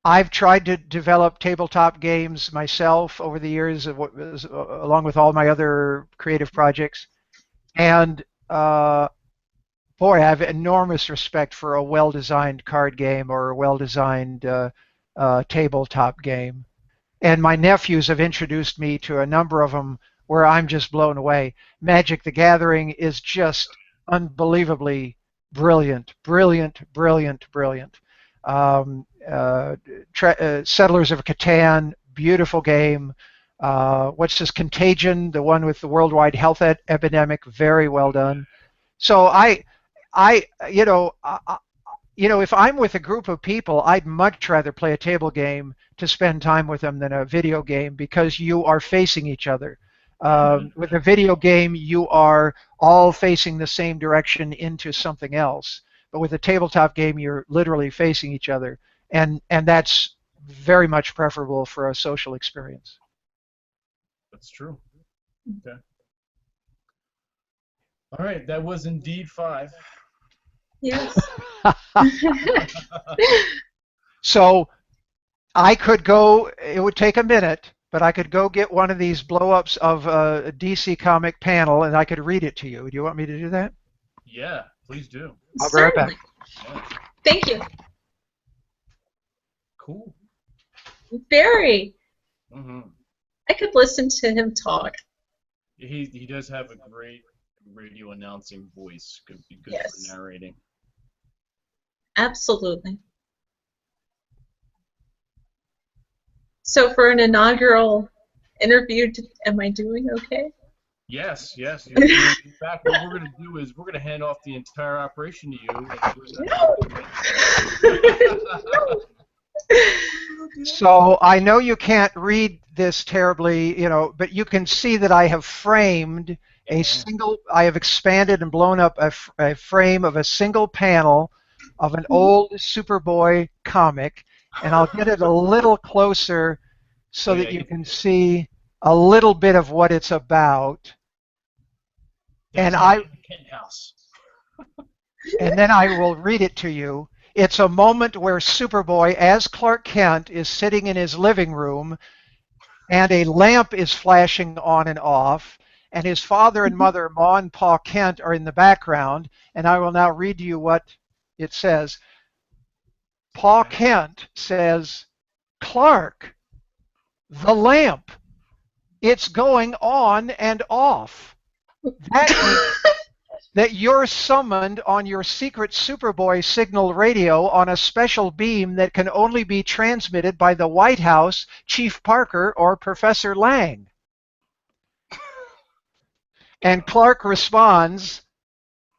I've tried to develop tabletop games myself over the years, along with all my other creative projects, and boy, I have enormous respect for a well-designed card game or a well-designed tabletop game. And my nephews have introduced me to a number of them where I'm just blown away. Magic the Gathering is just unbelievably brilliant, brilliant, brilliant, brilliant. Settlers of Catan, beautiful game. What's this? Contagion, the one with the worldwide health epidemic, very well done. So you know, if I'm with a group of people, I'd much rather play a table game to spend time with them than a video game because you are facing each other. With a video game, you are all facing the same direction into something else. But with a tabletop game, you're literally facing each other, and that's very much preferable for a social experience. That's true. Okay. All right, that was indeed 5. Yes. So I could go, it would take a minute, but I could go get one of these blow-ups of a DC comic panel and I could read it to you. Do you want me to do that? Yeah, please do. I'll be right back. Yeah. Thank you. Cool. Very. Mm-hmm. I could listen to him talk. He does have a great radio announcing voice. Could be good Yes. for narrating. Absolutely. So for an inaugural interview, am I doing okay? Yes, yes. In fact, what we're going to do is we're going to hand off the entire operation to you. No. So I know you can't read this terribly, but you can see that I have framed I have expanded and blown up a frame of a single panel of an old Superboy comic, and I'll get it a little closer so that you can see a little bit of what it's about. And and then I will read it to you. It's a moment where Superboy, as Clark Kent, is sitting in his living room, and a lamp is flashing on and off, and his father and mother, Ma and Pa Kent, are in the background, and I will now read to you what it says. Pa Kent says, "Clark, the lamp, it's going on and off. That means that you're summoned on your secret Superboy signal radio on a special beam that can only be transmitted by the White House, Chief Parker, or Professor Lang." And Clark responds,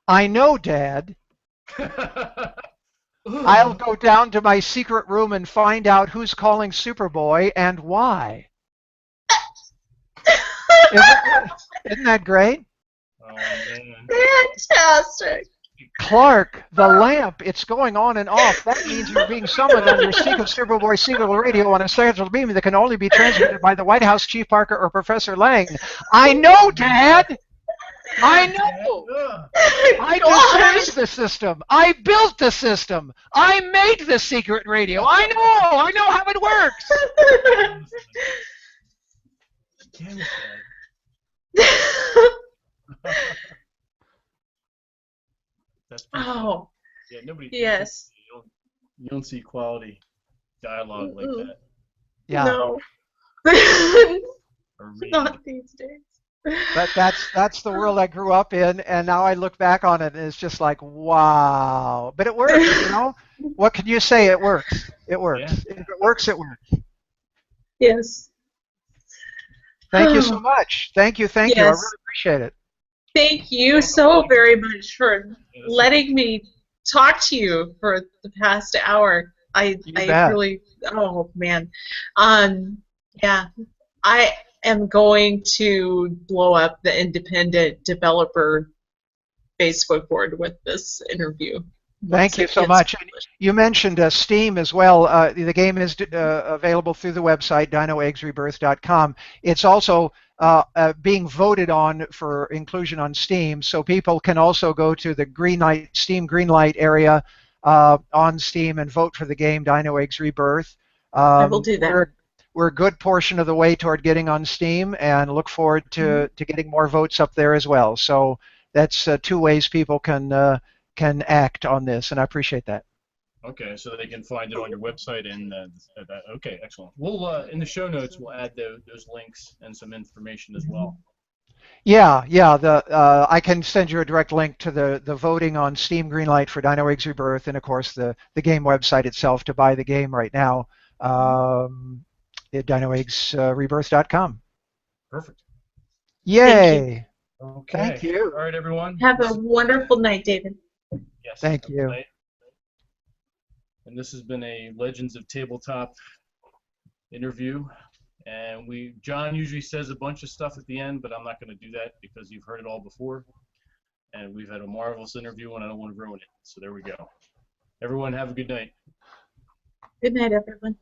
"I know, Dad. I'll go down to my secret room and find out who's calling Superboy and why." Isn't that great? Oh, man. Fantastic. "Clark, the lamp, it's going on and off. That means you're being summoned on your secret Superboy signal radio on a special beam that can only be transmitted by the White House, Chief Parker, or Professor Lang." I know, Dad. I know. I designed the system. I built the system. I made the secret radio. I know how it works. Damn it, Dad. That's pretty Oh. Yeah, nobody. Yes. You don't see quality dialogue like that. Yeah. No. Or read. Not these days. But that's the world I grew up in, and now I look back on it and it's just like, wow. But it works, What can you say? It works. It works. Yeah. If it works, it works. Yes. Thank you so much. Thank you. I Yes. really appreciate it. Thank you so very much for letting me talk to you for the past hour. I bet. really, oh man. Yeah, I am going to blow up the independent developer Facebook board with this interview. Thank you so much. You mentioned Steam as well. The game is available through the website, dinoeggsrebirth.com. It's also being voted on for inclusion on Steam, so people can also go to the Steam Greenlight area on Steam and vote for the game Dino Eggs Rebirth. I will do that. We're a good portion of the way toward getting on Steam, and look forward to getting more votes up there as well. So that's 2 ways people can act on this, and I appreciate that. Okay, so they can find it on your website, and okay, excellent. We'll in the show notes we'll add those links and some information as well. Yeah. I can send you a direct link to the voting on Steam Greenlight for Dino Eggs Rebirth, and of course the game website itself to buy the game right now at dinoeggsrebirth.com. Perfect. Yay! Okay. Thank you. All right, everyone. Have a wonderful night, David. Yes. Thank Have a good you. night. And this has been a Legends of Tabletop interview. And John usually says a bunch of stuff at the end, but I'm not going to do that because you've heard it all before. And we've had a marvelous interview, and I don't want to ruin it. So there we go. Everyone, have a good night. Good night, everyone.